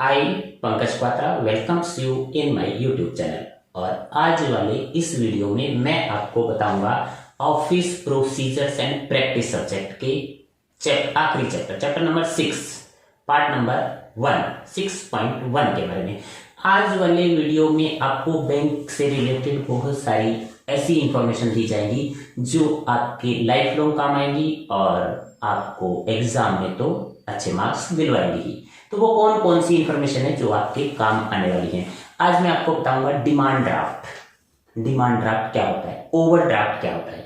I Pankaj Kwatra welcomes you in my YouTube channel. और आज वाले इस वीडियो में मैं आपको बताऊंगा office procedures and practice subject के आखिरी चैप्टर नंबर 6 पार्ट नंबर 6.1 के बारे में। आज वाले वीडियो में आपको बैंक से रिलेटेड बहुत सारी ऐसी इंफॉर्मेशन दी जाएगी जो आपके लाइफ लॉन्ग काम आएंगी और आपको एग्जाम में तो अच्छे मार्क्स दिलवाएंगी। तो वो कौन कौन सी इंफॉर्मेशन है जो आपके काम आने वाली है। आज मैं आपको बताऊंगा डिमांड ड्राफ्ट। डिमांड ड्राफ्ट क्या होता है, ओवरड्राफ्ट क्या होता है,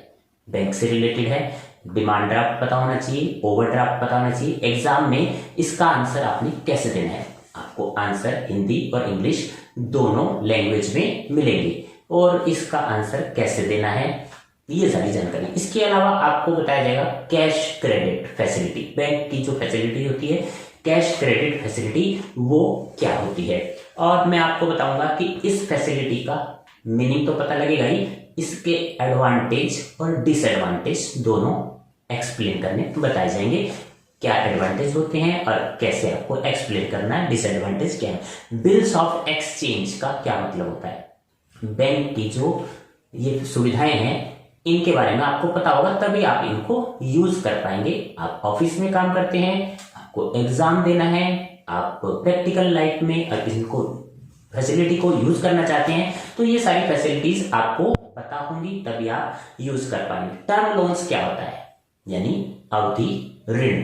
बैंक से रिलेटेड है। डिमांड ड्राफ्ट पता होना चाहिए, ओवरड्राफ्ट पता होना चाहिए। एग्जाम में इसका आंसर आपने कैसे देना है, आपको आंसर हिंदी और इंग्लिश दोनों लैंग्वेज में मिलेंगे और इसका आंसर कैसे देना है ये सारी जानकारी। इसके अलावा आपको बताया जाएगा कैश क्रेडिट फैसिलिटी, बैंक की जो फैसिलिटी होती है कैश क्रेडिट फैसिलिटी वो क्या होती है। और मैं आपको बताऊंगा कि इस फैसिलिटी का मीनिंग तो पता लगेगा ही, इसके एडवांटेज और डिसएडवांटेज दोनों एक्सप्लेन करने बताए जाएंगे। क्या एडवांटेज होते हैं और कैसे आपको एक्सप्लेन करना है, डिसएडवांटेज क्या है। बिल्स ऑफ एक्सचेंज का क्या मतलब होता है, बैंक की जो ये सुविधाएं हैं इनके बारे में आपको पता होगा तभी आप इनको यूज कर पाएंगे। आप ऑफिस में काम करते हैं, आपको एग्जाम देना है, आप प्रैक्टिकल लाइफ में इनको फैसिलिटी को यूज करना चाहते हैं तो ये सारी फैसिलिटीज आपको पता होंगी तभी आप यूज कर पाएंगे। टर्म लोन्स क्या होता है, यानी अवधि ऋण,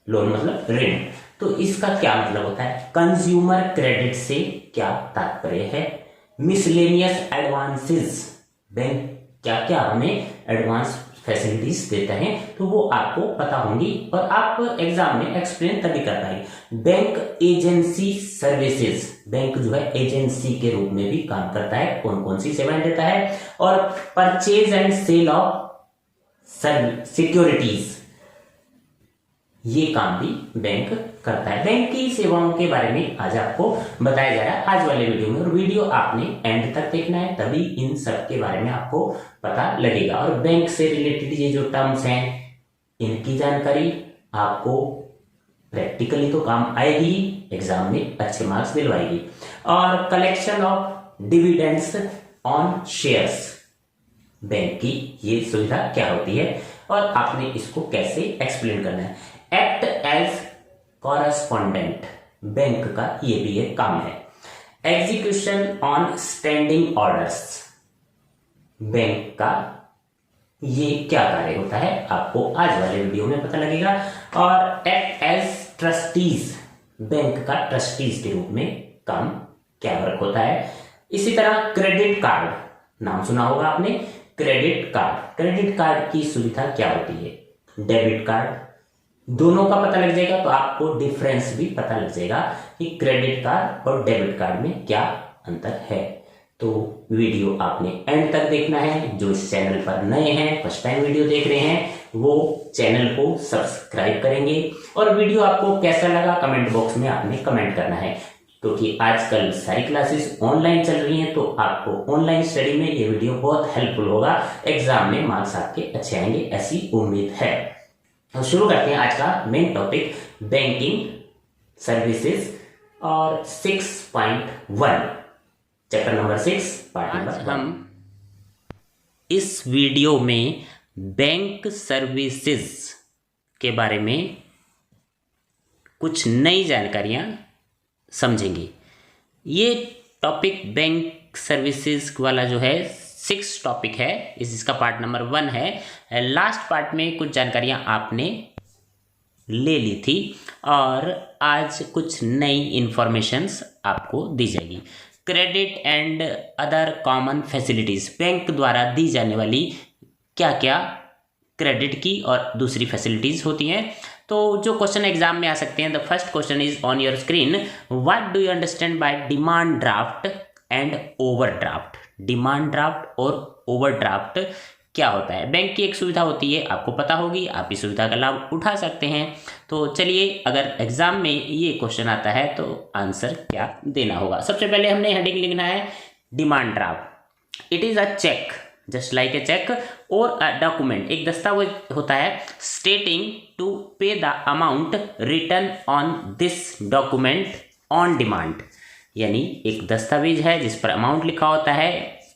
लोन मतलब ऋण, तो इसका क्या मतलब होता है। कंज्यूमर क्रेडिट से क्या तात्पर्य है। मिसलेनियस एडवांसेस, बैंक क्या क्या हमें एडवांस फैसिलिटीज देता है तो वो आपको पता होंगी और आप एग्जाम में एक्सप्लेन तभी कर पाएंगे। बैंक एजेंसी सर्विसेज, बैंक जो है एजेंसी के रूप में भी काम करता है, कौन कौन सी सेवाएं देता है। और purchase and sale of securities, ये काम भी बैंक करता है। बैंक की सेवाओं के बारे में आज आपको बताया जा रहा है आज वाले वीडियो में, और वीडियो आपने एंड तक देखना है तभी इन सब के बारे में आपको पता लगेगा। और बैंक से रिलेटेड ये जो टर्म्स हैं इनकी जानकारी आपको प्रैक्टिकली तो काम आएगी, एग्जाम में अच्छे मार्क्स दिलवाएगी। और collection of dividends on shares, bank की ये सुविधा क्या होती है और आपने इसको कैसे एक्सप्लेन करना है। एक्ट एज कॉरेस्पॉन्डेंट, बैंक का ये भी एक काम है। Execution on standing orders, bank का ये क्या कार्य होता है आपको आज वाले वीडियो में पता लगेगा। और एक्ट एज ट्रस्टीज, बैंक का ट्रस्टीज के रूप में काम क्या वर्क होता है। इसी तरह क्रेडिट कार्ड, नाम सुना होगा आपने, क्रेडिट कार्ड, क्रेडिट कार्ड की सुविधा क्या होती है। डेबिट कार्ड, दोनों का पता लग जाएगा तो आपको डिफरेंस भी पता लग जाएगा कि क्रेडिट कार्ड और डेबिट कार्ड में क्या अंतर है। तो वीडियो आपने एंड तक देखना है। जो इस चैनल पर नए हैं, फर्स्ट टाइम वीडियो देख रहे हैं, वो चैनल को सब्सक्राइब करेंगे। और वीडियो आपको कैसा लगा कमेंट बॉक्स में आपने कमेंट करना है, क्योंकि आजकल सारी क्लासेस ऑनलाइन चल रही हैं तो आपको ऑनलाइन स्टडी में ये वीडियो बहुत हेल्पफुल होगा। एग्जाम में मार्क्स आपके अच्छे आएंगे ऐसी उम्मीद है। तो शुरू करते हैं आज का मेन टॉपिक, बैंकिंग सर्विसेज और 6.1 चैप्टर नंबर 6 पार्ट नंबर 1। हम इस वीडियो में बैंक सर्विसेज के बारे में कुछ नई जानकारियां समझेंगे। ये टॉपिक बैंक सर्विसेज वाला जो है 6 टॉपिक है, इसका पार्ट नंबर 1 है। लास्ट पार्ट में कुछ जानकारियां आपने ले ली थी और आज कुछ नई इंफॉर्मेशंस आपको दी जाएगी। Credit and other common facilities, bank द्वारा दी जाने वाली क्या क्या क्रेडिट की और दूसरी फैसिलिटीज होती हैं। तो जो क्वेश्चन एग्जाम में आ सकते हैं, the first question is on your screen, what do you understand by demand draft and overdraft. Demand draft और ओवरड्राफ्ट क्या होता है। बैंक की एक सुविधा होती है, आपको पता होगी, आप इस सुविधा का लाभ उठा सकते हैं। तो चलिए, अगर एग्जाम में ये क्वेश्चन आता है तो आंसर क्या देना होगा। सबसे पहले हमने हेडिंग लिखना है demand draft. It is a cheque, just like a cheque or a document, एक दस्तावेज होता है, stating to pay the amount return on this document on demand, यानी एक दस्तावेज है जिस पर अमाउंट लिखा होता है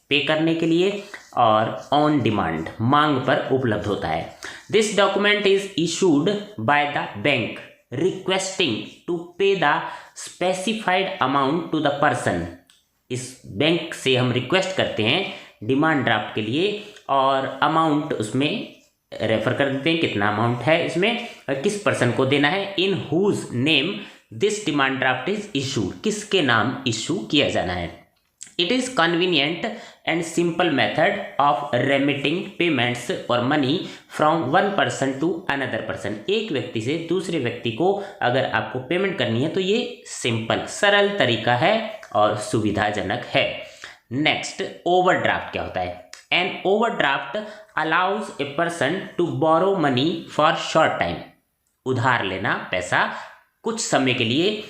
पे करने के लिए, और ऑन डिमांड मांग पर उपलब्ध होता है। This document is issued by the bank requesting to pay the specified amount to the person. इस बैंक से हम रिक्वेस्ट करते हैं डिमांड ड्राफ्ट के लिए, और अमाउंट उसमें रेफर कर देते हैं कितना अमाउंट है इसमें और किस पर्सन को देना है। In whose name this demand draft is issue, किसके नाम इशू किया जाना है। It is convenient and simple method of remitting payments or money from one person to another person. एक व्यक्ति से दूसरे व्यक्ति को अगर आपको पेमेंट करनी है तो ये सिंपल सरल तरीका है और सुविधाजनक है। नेक्स्ट, ओवरड्राफ्ट क्या होता है। An overdraft allows a person to borrow money for short time, उधार लेना पैसा कुछ समय के लिए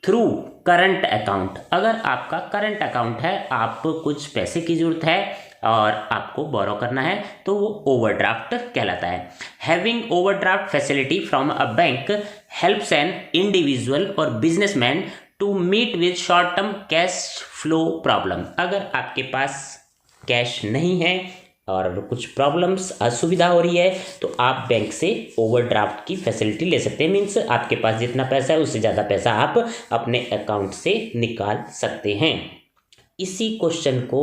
थ्रू करंट अकाउंट। अगर आपका करंट अकाउंट है, आपको कुछ पैसे की जरूरत है और आपको बोरो करना है तो वो ओवरड्राफ्ट कहलाता है। Having overdraft facility from a bank helps an individual or businessman to meet with short term cash flow problem. अगर आपके पास कैश नहीं है और कुछ प्रॉब्लम्स असुविधा हो रही है तो आप बैंक से ओवरड्राफ्ट की फैसिलिटी ले सकते हैं। मीन्स आपके पास जितना पैसा है उससे ज़्यादा पैसा आप अपने अकाउंट से निकाल सकते हैं। इसी क्वेश्चन को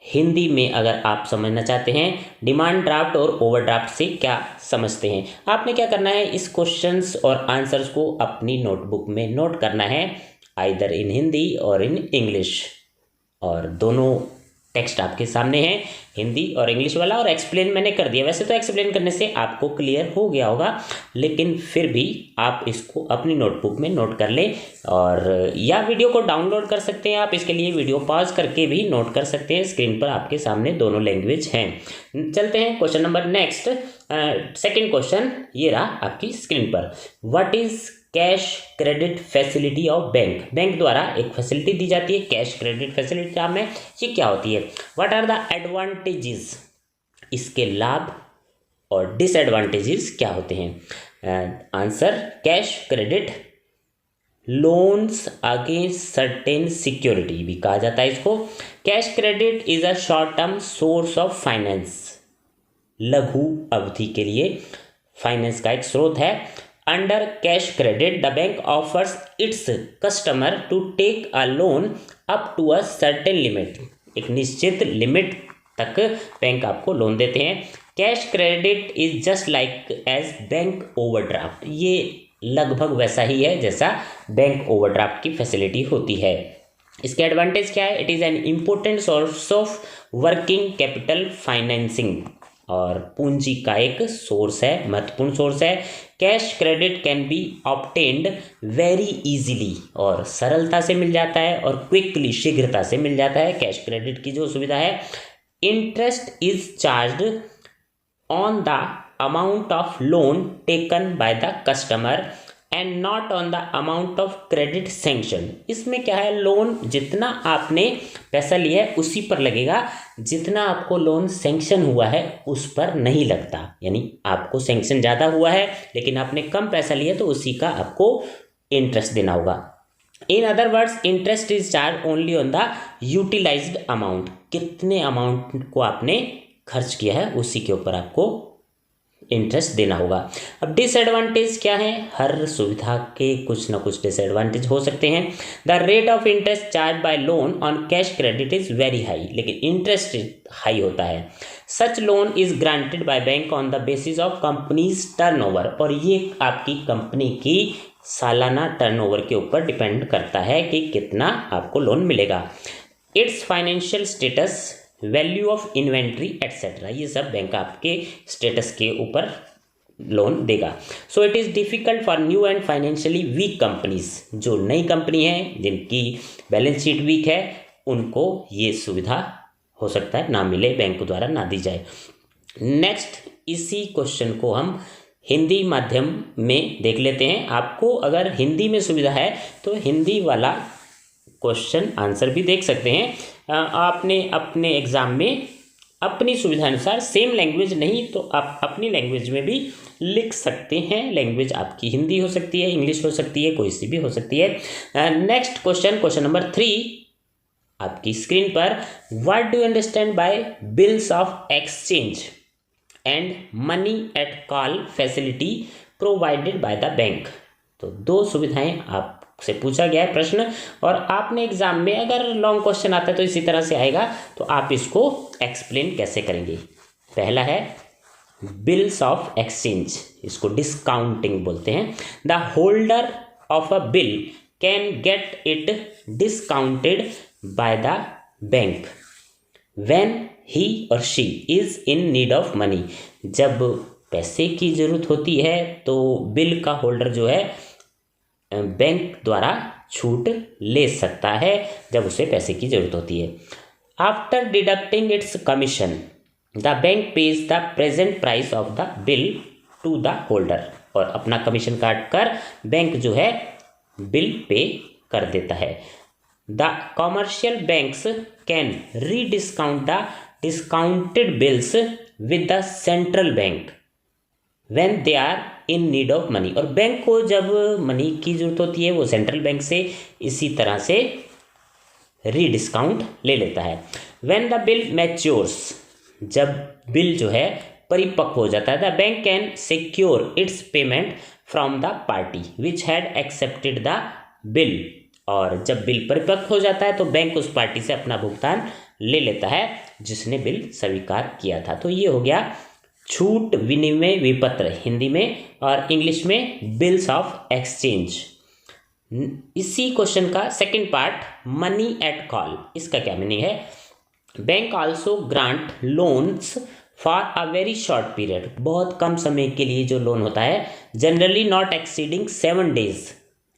हिंदी में अगर आप समझना चाहते हैं डिमांड ड्राफ्ट और ओवरड्राफ्ट से क्या समझते हैं, आपने क्या करना है, इस क्वेश्चंस और आंसर्स को अपनी नोटबुक में नोट करना है, आइदर इन हिंदी और इन इंग्लिश। और दोनों टेक्स्ट आपके सामने है, हिंदी और इंग्लिश वाला, और एक्सप्लेन मैंने कर दिया। वैसे तो एक्सप्लेन करने से आपको क्लियर हो गया होगा, लेकिन फिर भी आप इसको अपनी नोटबुक में नोट कर लें, और या वीडियो को डाउनलोड कर सकते हैं आप। इसके लिए वीडियो पॉज करके भी नोट कर सकते हैं। स्क्रीन पर आपके सामने दोनों लैंग्वेज हैं। चलते हैं question number next, second question ये रहा आपकी स्क्रीन पर। What is cash credit facility of bank. Bank द्वारा एक फैसिलिटी दी जाती है कैश क्रेडिट फैसिलिटी नाम है, ये क्या होती है। व्हाट आर द एडवांटेजेस, इसके लाभ और डिसएडवांटेजेस क्या होते हैं। Answer, cash credit loans against certain security भी कहा जाता है इसको। Cash credit is a short term source of finance, लघु अवधि के लिए फाइनेंस का एक स्रोत है। Under cash credit the bank offers its customer to take a loan up to a certain limit, एक निश्चित लिमिट तक बैंक आपको लोन देते हैं। Cash credit is just like as bank overdraft, ये लगभग वैसा ही है जैसा बैंक ओवरड्राफ्ट की फैसिलिटी होती है। इसके एडवांटेज क्या है, it is an important source of working capital financing, और पूंजी का एक सोर्स है, महत्वपूर्ण सोर्स है। Cash credit can be obtained very easily, और सरलता से मिल जाता है और क्विकली, शीघ्रता से मिल जाता है कैश क्रेडिट की जो सुविधा है। Interest is charged on the amount of loan taken by the customer and not on the amount of credit sanction. इसमें क्या है, लोन जितना आपने पैसा लिया है उसी पर लगेगा, जितना आपको लोन सैंक्शन हुआ है उस पर नहीं लगता। यानी आपको सैंक्शन ज़्यादा हुआ है लेकिन आपने कम पैसा लिया तो उसी का आपको इंटरेस्ट देना होगा। In other words, interest is charge only on the utilized amount, कितने अमाउंट को आपने खर्च किया है उसी के ऊपर आपको इंटरेस्ट देना होगा। अब डिसएडवांटेज क्या है, हर सुविधा के कुछ ना कुछ डिसएडवांटेज हो सकते हैं। The rate of interest charge by loan on cash credit is very high, लेकिन इंटरेस्ट हाई होता है। सच loan is granted by bank on the basis of companies turnover, और ये आपकी कंपनी की सालाना टर्नओवर के ऊपर डिपेंड करता है कि कितना आपको लोन मिलेगा। It's financial status, value of inventory etcetera, ये सब बैंक आपके स्टेटस के ऊपर लोन देगा। So it is difficult for new and financially week companies, जो नई कंपनी है जिनकी बैलेंस शीट वीक है उनको ये सुविधा हो सकता है ना मिले, बैंक द्वारा ना दी जाए। नेक्स्ट, इसी क्वेश्चन को हम हिंदी माध्यम में देख लेते हैं। आपको अगर हिंदी में सुविधा है तो हिंदी वाला क्वेश्चन आंसर भी देख सकते हैं। आपने अपने एग्ज़ाम में अपनी सुविधा अनुसार, सेम लैंग्वेज नहीं तो आप अपनी लैंग्वेज में भी लिख सकते हैं। लैंग्वेज आपकी हिंदी हो सकती है, इंग्लिश हो सकती है, कोई सी भी हो सकती है। नेक्स्ट क्वेश्चन नंबर 3 आपकी स्क्रीन पर, what do you understand by bills of exchange and money at call facility provided by the bank. तो दो सुविधाएं आपसे पूछा गया है प्रश्न, और आपने एग्जाम में अगर लॉन्ग क्वेश्चन आता है तो इसी तरह से आएगा, तो आप इसको एक्सप्लेन कैसे करेंगे। पहला है बिल्स ऑफ एक्सचेंज, इसको डिस्काउंटिंग बोलते हैं। The holder of a bill can get it discounted by the bank when he or she is in need of money. जब पैसे की जरूरत होती है तो बिल का होल्डर जो है बैंक द्वारा छूट ले सकता है जब उसे पैसे की जरूरत होती है। After deducting its commission the bank pays the present price of the bill to the holder. और अपना कमीशन काट कर बैंक जो है बिल पे कर देता है। The commercial banks can rediscount the discounted bills with the central bank when they are in need of money. और बैंक को जब मनी की जरूरत होती है वो सेंट्रल बैंक से इसी तरह से रीडिस्काउंट ले लेता है। व्हेन द बिल मैच्योर्स, जब बिल जो है परिपक्व हो जाता है, the bank can secure it's payment from the party which had accepted the bill. और जब बिल परिपक्व हो जाता है तो बैंक उस पार्टी से अपना भुगतान ले लेता है जिसने बिल स्वीकार किया था। तो ये हो गया छूट विनिमय विपत्र हिंदी में, और इंग्लिश में बिल्स ऑफ एक्सचेंज। इसी क्वेश्चन का second part, money at call, इसका क्या मीनिंग है। Bank also grant loans for a very short period, बहुत कम समय के लिए जो लोन होता है, जनरली नॉट एक्सीडिंग 7 days,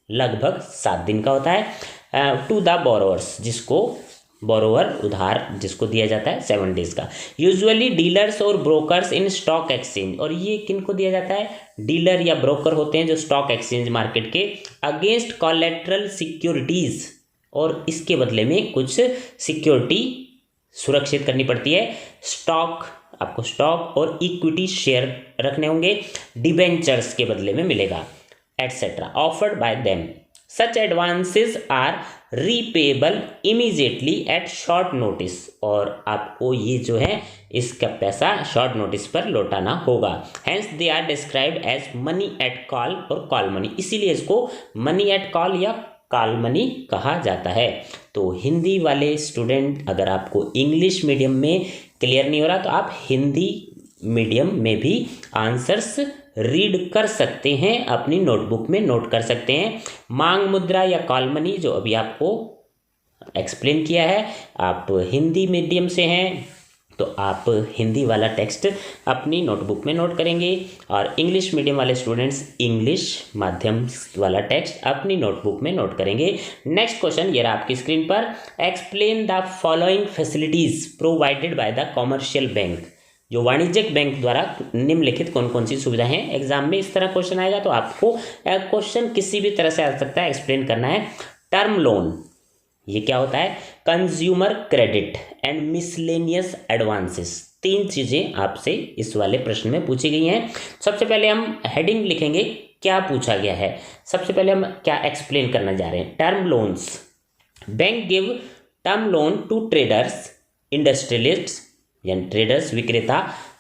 लगभग 7 दिन का होता है, टू द बोरोवर्स, जिसको बोरोवर उधार जिसको दिया जाता है 7 days का। यूजुअली डीलर्स और ब्रोकर्स इन स्टॉक एक्सचेंज, और ये किनको दिया जाता है, डीलर या ब्रोकर होते हैं जो स्टॉक एक्सचेंज मार्केट के, अगेंस्ट कोलेटरल सिक्योरिटीज, और इसके बदले में कुछ सिक्योरिटी सुरक्षित करनी पड़ती है। स्टॉक, आपको स्टॉक और इक्विटी शेयर रखने होंगे, डिबेंचर्स के बदले में मिलेगा, etcetera, offered by them. Such advances are repayable immediately at short notice, और आपको ये जो है इसका पैसा शॉर्ट नोटिस पर लौटाना होगा। Hence they are described as money at call or call money, इसीलिए इसको मनी एट कॉल या कॉल मनी कहा जाता है। तो हिंदी वाले स्टूडेंट, अगर आपको इंग्लिश मीडियम में क्लियर नहीं हो रहा तो आप हिंदी मीडियम में भी आंसर्स रीड कर सकते हैं, अपनी नोटबुक में नोट कर सकते हैं। मांग मुद्रा या कॉल मनी जो अभी आपको एक्सप्लेन किया है, आप हिंदी मीडियम से हैं तो आप हिंदी वाला टेक्स्ट अपनी नोटबुक में नोट करेंगे, और इंग्लिश मीडियम वाले स्टूडेंट्स इंग्लिश माध्यम वाला टेक्स्ट अपनी नोटबुक में नोट करेंगे। नेक्स्ट क्वेश्चन ये रहा आपकी स्क्रीन पर, explain the following facilities provided by the commercial bank. जो वाणिज्यिक बैंक द्वारा निम्नलिखित कौन कौन सी सुविधाएं हैं। एग्जाम में इस तरह क्वेश्चन आएगा तो आपको क्वेश्चन किसी भी तरह से आ सकता है, एक्सप्लेन करना है। टर्म लोन, ये क्या होता है, consumer credit and miscellaneous advances, 3 चीजें आपसे इस वाले प्रश्न में पूछी गई हैं। सबसे पहले हम हेडिंग लिखेंगे क्या पूछा गया है। सबसे पहले हम क्या एक्सप्लेन करना जा रहे हैं। Term loans, bank give term loan to traders, industrialists यानी ट्रेडर्स विक्रेता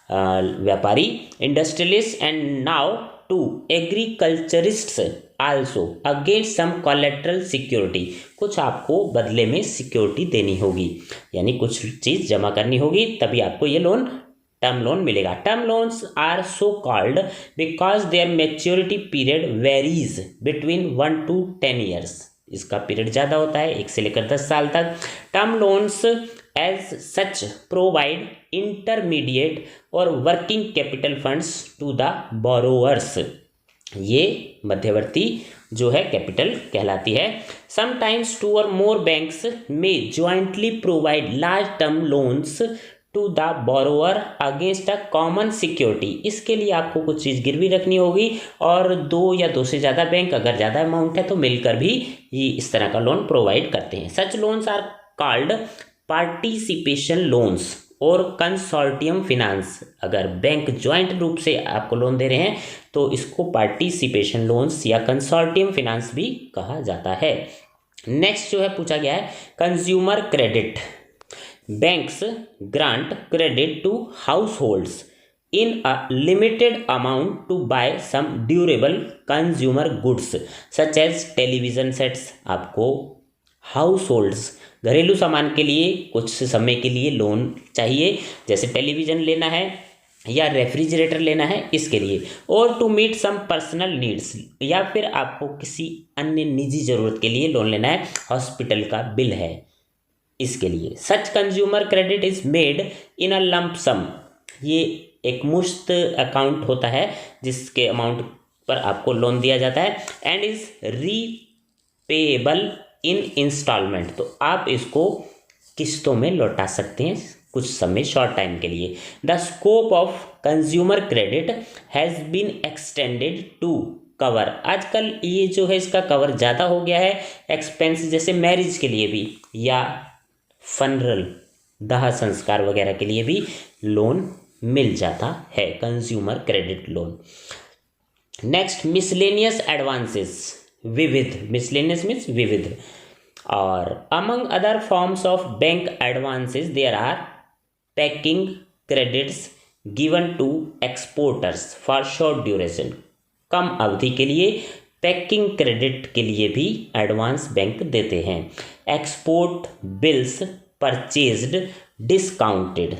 व्यापारी, industrialist and now to agriculturists also against some collateral security, कुछ आपको बदले में सिक्योरिटी देनी होगी, यानी कुछ चीज जमा करनी होगी तभी आपको ये लोन टर्म लोन मिलेगा। Term loans are so called because their maturity period varies between 1 to 10 years, इसका पीरियड ज़्यादा होता है 1 से लेकर 10 साल तक। Term loans as such provide intermediate or working capital funds to the borrowers, ये मध्यवर्ती जो है कैपिटल कहलाती है। Sometimes 2 or more banks may jointly provide large term loans to the borrower against a common security, इसके लिए आपको कुछ चीज़ गिरवी रखनी होगी, और 2 या 2 से ज़्यादा बैंक अगर ज़्यादा अमाउंट है तो मिलकर भी ये इस तरह का लोन प्रोवाइड करते हैं। Such loans are called participation loans, or consortium finance, अगर बैंक ज्वाइंट रूप से आपको लोन दे रहे हैं तो इसको पार्टिसिपेशन लोन्स या कंसोर्टियम फिनांस भी कहा जाता है। नेक्स्ट जो है पूछा गया है consumer credit. Banks grant credit to households in a limited amount to buy some durable consumer goods such as television sets। आपको हाउस होल्ड्स घरेलू सामान के लिए कुछ समय के लिए लोन चाहिए, जैसे टेलीविज़न लेना है या रेफ्रिजरेटर लेना है इसके लिए, और to meet some personal needs, या फिर आपको किसी अन्य निजी ज़रूरत के लिए लोन लेना है, हॉस्पिटल का बिल है इसके लिए। Such consumer credit is made in a lump sum, ये एक मुश्त अकाउंट होता है जिसके अमाउंट पर आपको लोन दिया जाता है, and is repayable in instalment, तो आप इसको किस्तों में लौटा सकते हैं कुछ समय, शॉर्ट टाइम के लिए। The scope of consumer credit has been extended to cover, आजकल ये जो है इसका कवर ज़्यादा हो गया है, एक्सपेंस जैसे मैरिज के लिए भी या फनरल दाह संस्कार वगैरह के लिए भी लोन मिल जाता है, consumer credit loan. Next miscellaneous advances, विविध, मिसलेनियस मीन्स विविध, और among other forms of bank advances there are packing credits given to exporters for short duration, कम अवधि के लिए पैकिंग क्रेडिट के लिए भी एडवांस बैंक देते हैं। Export bills purchased discounted,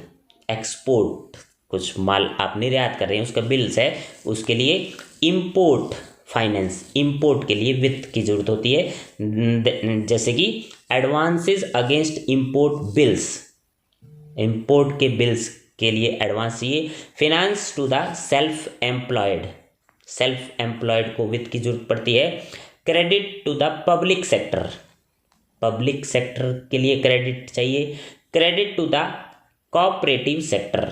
export कुछ माल आप निर्यात कर रहे हैं उसका बिल्स है, उसके लिए इंपोर्ट फाइनेंस, इंपोर्ट के लिए वित्त की जरूरत होती है, जैसे कि advances against import bills, import के बिल्स के लिए एडवांस चाहिए। Finance to the self employed, self employed को वित्त की जरूरत पड़ती है। Credit to the public sector, public sector के लिए क्रेडिट चाहिए। Credit to the cooperative sector,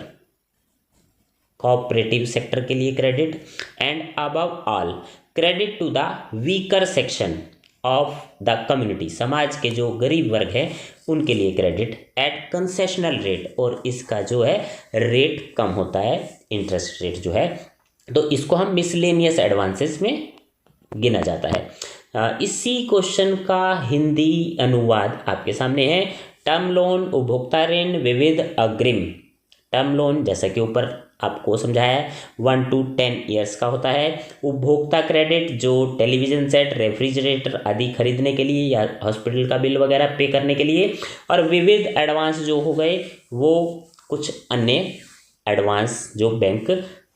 cooperative sector के लिए credit. And above all credit to the weaker section of the community, समाज के जो गरीब वर्ग है उनके लिए क्रेडिट एट कंसेशनल रेट, और इसका जो है रेट कम होता है, इंटरेस्ट रेट जो है, तो इसको हम मिसलेनियस एडवांसेस में गिना जाता है। इसी क्वेश्चन का हिंदी अनुवाद आपके सामने है। टर्म लोन, उपभोक्ता ऋण, विविध अग्रिम। टर्म लोन जैसा कि ऊपर आपको समझाया 1 to 10 ईयर्स का होता है। उपभोक्ता क्रेडिट जो टेलीविज़न सेट, रेफ्रिजरेटर आदि खरीदने के लिए या हॉस्पिटल का बिल वगैरह पे करने के लिए। और विविध एडवांस जो हो गए वो कुछ अन्य एडवांस जो बैंक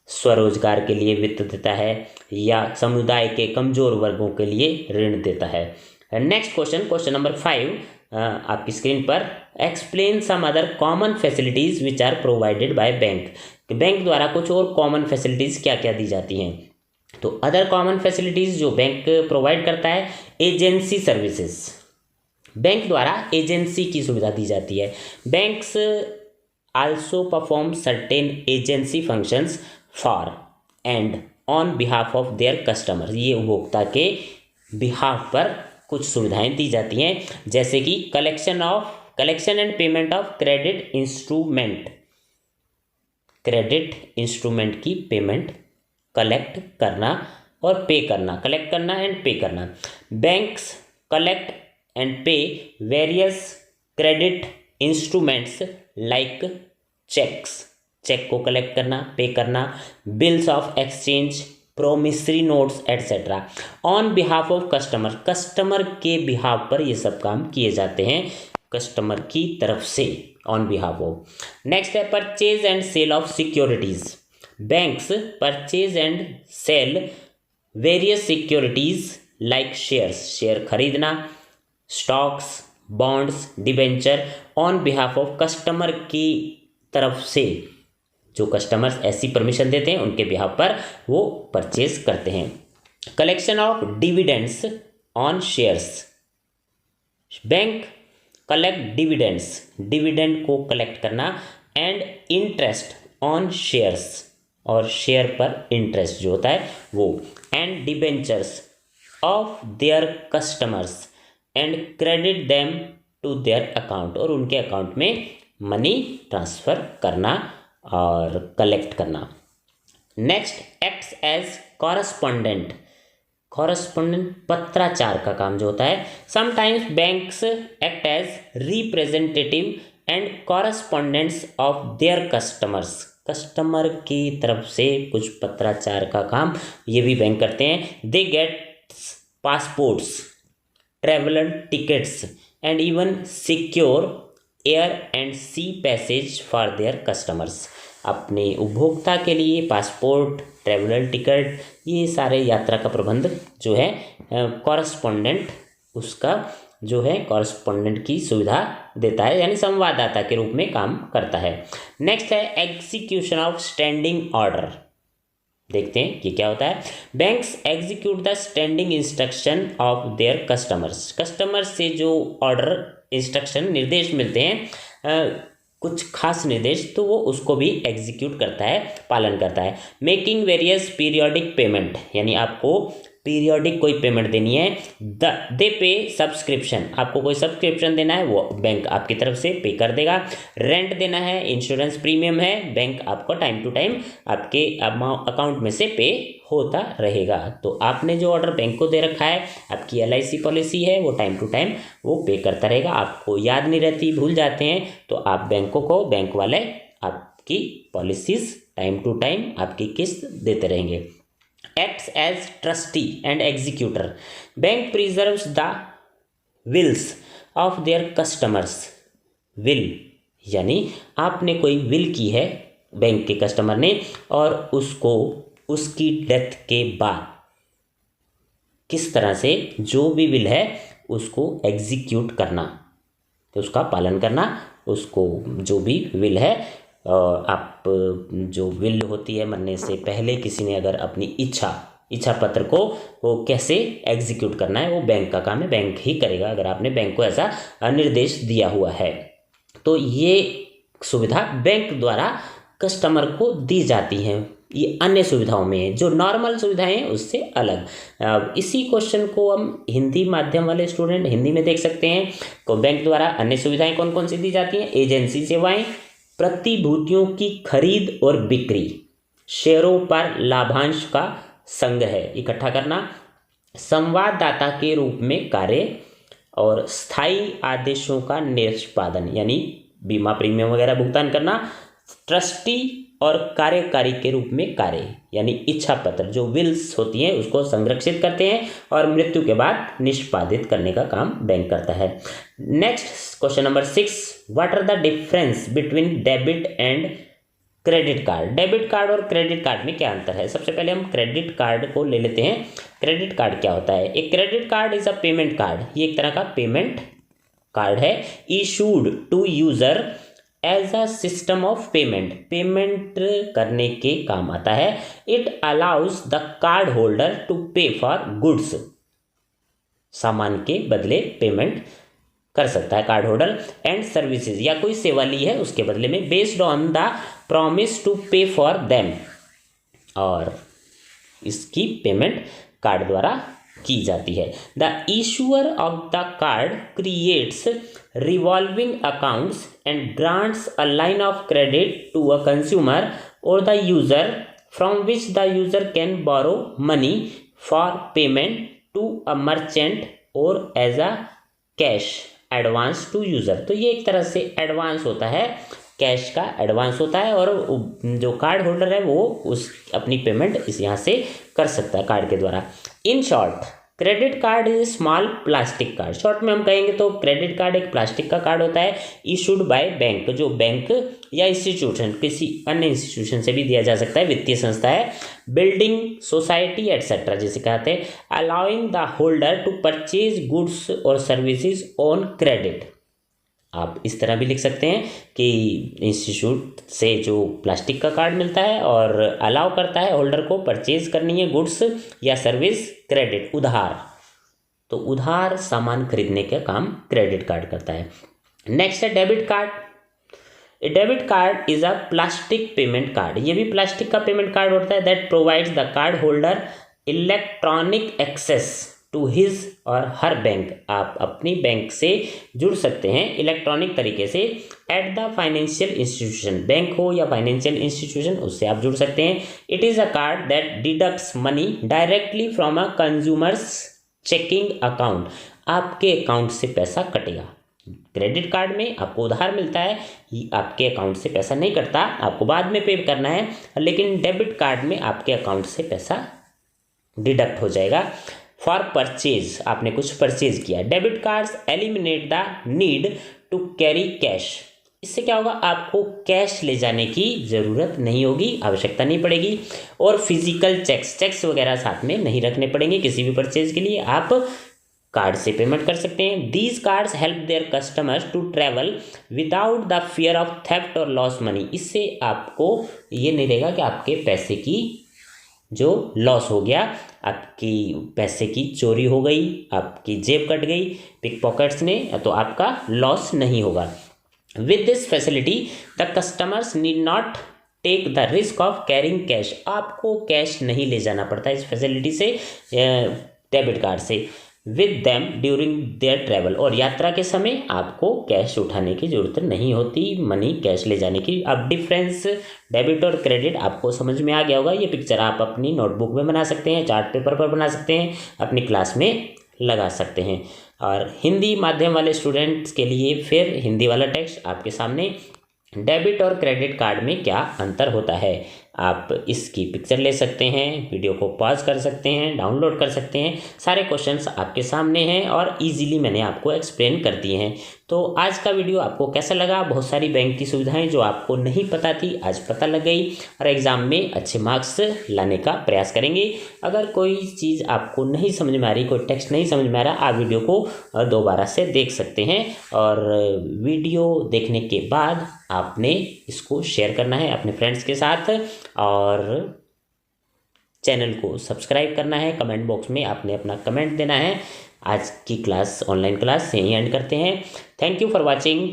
स्वरोजगार के लिए वित्त देता है या समुदाय के कमज़ोर वर्गों के लिए ऋण देता है। नेक्स्ट क्वेश्चन, क्वेश्चन नंबर 5 आपकी स्क्रीन पर। Explain some other common facilities which are provided by bank, bank द्वारा कुछ और कॉमन फैसिलिटीज़ क्या क्या दी जाती हैं। तो अदर कॉमन फैसिलिटीज़ जो बैंक प्रोवाइड करता है, एजेंसी सर्विसेज, बैंक द्वारा एजेंसी की सुविधा दी जाती है। Banks also perform certain agency functions for and on behalf of their customer, ये उपभोक्ता के बिहाफ पर कुछ सुविधाएं दी जाती हैं, जैसे कि collection and payment of credit instrument, credit instrument की पेमेंट कलेक्ट करना और पे करना, कलेक्ट करना एंड पे करना। Banks collect and pay various credit instruments like cheques, cheque को कलेक्ट करना, पे करना, bills of exchange, promissory notes etcetera on behalf of customer, customer के बिहाफ पर ये सब काम किए जाते हैं, कस्टमर की तरफ से ऑन बिहाफ ऑफ। नेक्स्ट है purchase and sale of securities. Banks purchase and sale various securities like shares, share खरीदना, stocks, bonds, debenture on behalf of customer की तरफ से, जो कस्टमर्स ऐसी परमिशन देते हैं उनके बिहाफ पर वो परचेज करते हैं। Collection of dividends on shares, bank collect dividends, dividend को कलेक्ट करना, एंड इंटरेस्ट ऑन शेयर्स, और शेयर पर इंटरेस्ट जो होता है वो, and debentures of their customers and credit them to their account, और उनके अकाउंट में मनी ट्रांसफर करना और कलेक्ट करना। Next, acts as correspondent. Correspondent पत्राचार का काम जो होता है। Sometimes banks act as representative and correspondents of their customers. Customer की तरफ से कुछ पत्राचार का काम ये भी बैंक करते हैं। They get passports, traveller tickets and even secure air and sea passage for their customers. अपने उपभोक्ता के लिए पासपोर्ट, ट्रेवलर टिकट, ये सारे यात्रा का प्रबंध जो है कॉरस्पॉन्डेंट उसका जो है कॉरस्पॉन्डेंट की सुविधा देता है, यानी संवाददाता के रूप में काम करता है। नेक्स्ट है एग्जीक्यूशन ऑफ स्टैंडिंग ऑर्डर। देखते हैं कि क्या होता है। Banks execute the standing instruction of their customers. Customer से जो ऑर्डर, इंस्ट्रक्शन, निर्देश मिलते हैं, कुछ खास निर्देश, तो वो उसको भी एग्जीक्यूट करता है, पालन करता है। मेकिंग वेरियस पीरियोडिक पेमेंट, यानी आपको पीरियोडिक कोई पेमेंट देनी है। दे पे सब्सक्रिप्शन, आपको कोई सब्सक्रिप्शन देना है वो बैंक आपकी तरफ से पे कर देगा। रेंट देना है, इंश्योरेंस प्रीमियम है, बैंक आपको टाइम टू टाइम आपके अकाउंट में से पे होता रहेगा। तो आपने जो ऑर्डर बैंक को दे रखा है, आपकी LIC पॉलिसी है, वो टाइम टू टाइम वो पे करता रहेगा। आपको याद नहीं रहती, भूल जाते हैं, तो आप बैंकों को, बैंक वाले आपकी पॉलिसीज टाइम टू टाइम आपकी किस्त देते रहेंगे। Acts as trustee and executor. Bank preserves the wills of their customers. Will यानी आपने कोई विल की है बैंक के कस्टमर ने, और उसको उसकी डेथ के बाद किस तरह से जो भी विल है उसको एग्जीक्यूट करना, तो उसका पालन करना, उसको जो भी विल है, आप जो विल होती है मरने से पहले किसी ने अगर अपनी इच्छा पत्र को वो कैसे एग्जीक्यूट करना है, वो बैंक का काम है, बैंक ही करेगा अगर आपने बैंक को ऐसा निर्देश दिया हुआ है। तो ये सुविधा बैंक द्वारा कस्टमर को दी जाती है। ये अन्य सुविधाओं में है, जो नॉर्मल सुविधाएं हैं उससे अलग। इसी क्वेश्चन को हम हिंदी माध्यम वाले स्टूडेंट हिंदी में देख सकते हैं। तो बैंक द्वारा अन्य सुविधाएं कौन कौन सी दी जाती हैं? एजेंसी सेवाएं, प्रतिभूतियों की खरीद और बिक्री, शेयरों पर लाभांश का संग्रह इकट्ठा करना, संवाददाता के रूप में कार्य, और स्थायी आदेशों का निष्पादन यानी बीमा प्रीमियम वगैरह भुगतान करना, ट्रस्टी और कार्यकारी के रूप में कार्य यानी इच्छा पत्र जो विल्स होती हैं उसको संरक्षित करते हैं और मृत्यु के बाद निष्पादित करने का काम बैंक करता है। Next question number 6, what are the difference between debit and credit card. Debit card और क्रेडिट कार्ड में क्या अंतर है? सबसे पहले हम क्रेडिट कार्ड को ले लेते हैं। क्रेडिट कार्ड क्या होता है? एक credit card is a payment card, ये एक तरह का पेमेंट कार्ड है, issued to user as a system of payment करने के काम आता है। It allows the card holder to pay for goods, सामान के बदले पेमेंट कर सकता है कार्ड होल्डर, एंड सर्विसेज या कोई सेवा ली है उसके बदले में, based on the promise to pay for them, और इसकी पेमेंट कार्ड द्वारा की जाती है। The issuer of the card creates revolving accounts and grants a line of credit to a consumer or the user from which the user can borrow money for payment to a merchant or as a cash advance to user. तो ये एक तरह से advance होता है, cash का advance होता है, और जो कार्ड होल्डर है वो उस अपनी पेमेंट इस यहाँ से कर सकता है कार्ड के द्वारा। In short, credit card is small plastic card. Short में हम कहेंगे तो क्रेडिट कार्ड एक प्लास्टिक का कार्ड होता है, इशूड बाय बैंक, जो बैंक या इंस्टीट्यूशन, किसी अन्य इंस्टीट्यूशन से भी दिया जा सकता है, वित्तीय संस्था है, बिल्डिंग सोसाइटी एटसेट्रा जिसे कहते हैं, allowing the holder to purchase goods और सर्विसेज ऑन क्रेडिट। आप इस तरह भी लिख सकते हैं कि इंस्टीट्यूट से जो प्लास्टिक का कार्ड मिलता है और अलाउ करता है होल्डर को परचेज करनी है गुड्स या सर्विस क्रेडिट, उधार, तो उधार सामान खरीदने का काम क्रेडिट कार्ड करता है। नेक्स्ट है debit card. A debit card is a plastic payment card, ये भी प्लास्टिक का पेमेंट कार्ड होता है, that provides the card holder electronic access to his or her bank, आप अपनी बैंक से जुड़ सकते हैं इलेक्ट्रॉनिक तरीके से at the financial institution, bank हो या फाइनेंशियल इंस्टीट्यूशन, उससे आप जुड़ सकते हैं। It is a card that deducts money directly from a consumer's checking account, आपके अकाउंट से पैसा कटेगा। क्रेडिट कार्ड में आपको उधार मिलता है, ये आपके अकाउंट से पैसा नहीं कटता, आपको बाद में पे करना है, लेकिन डेबिट कार्ड में आपके अकाउंट से पैसा डिडक्ट हो जाएगा। फॉर परचेज, आपने कुछ परचेज किया। Debit cards eliminate the need to carry cash, इससे क्या होगा, आपको कैश ले जाने की ज़रूरत नहीं होगी, आवश्यकता नहीं पड़ेगी। और फिजिकल चेक्स वगैरह साथ में नहीं रखने पड़ेंगे किसी भी परचेज के लिए, आप कार्ड से पेमेंट कर सकते हैं। These cards help their customers to travel without the fear of theft और लॉस मनी, इससे आपको ये नहीं रहेगा कि आपके पैसे की जो लॉस हो गया, आपकी पैसे की चोरी हो गई, आपकी जेब कट गई पिक पॉकेट्स ने, तो आपका लॉस नहीं होगा। With this facility the customers need not take the risk of carrying cash, आपको कैश नहीं ले जाना पड़ता इस फैसिलिटी से, डेबिट कार्ड से। With them during their travel, और यात्रा के समय आपको कैश उठाने की जरूरत नहीं होती, मनी कैश ले जाने की। अब डिफरेंस डेबिट और क्रेडिट आपको समझ में आ गया होगा। ये पिक्चर आप अपनी नोटबुक में बना सकते हैं, चार्ट पेपर पर बना सकते हैं, अपनी क्लास में लगा सकते हैं। और हिंदी माध्यम वाले स्टूडेंट्स के लिए फिर हिंदी वाला टेक्स्ट आपके सामने, डेबिट और क्रेडिट कार्ड में क्या अंतर होता है, आप इसकी पिक्चर ले सकते हैं, वीडियो को पॉज कर सकते हैं, डाउनलोड कर सकते हैं, सारे क्वेश्चंस आपके सामने हैं और इजीली मैंने आपको एक्सप्लेन कर दिए हैं। तो आज का वीडियो आपको कैसा लगा, बहुत सारी बैंक की सुविधाएं जो आपको नहीं पता थी आज पता लग गई, और एग्ज़ाम में अच्छे मार्क्स लाने का प्रयास करेंगे। अगर कोई चीज़ आपको नहीं समझ में आ रही, कोई टेक्स्ट नहीं समझ में आ रहा, आप वीडियो को दोबारा से देख सकते हैं, और वीडियो देखने के बाद आपने इसको शेयर करना है अपने फ्रेंड्स के साथ, और चैनल को सब्सक्राइब करना है। कमेंट बॉक्स में आपने अपना कमेंट देना है। आज की क्लास, ऑनलाइन क्लास यहीं एंड करते हैं। Thank you for watching.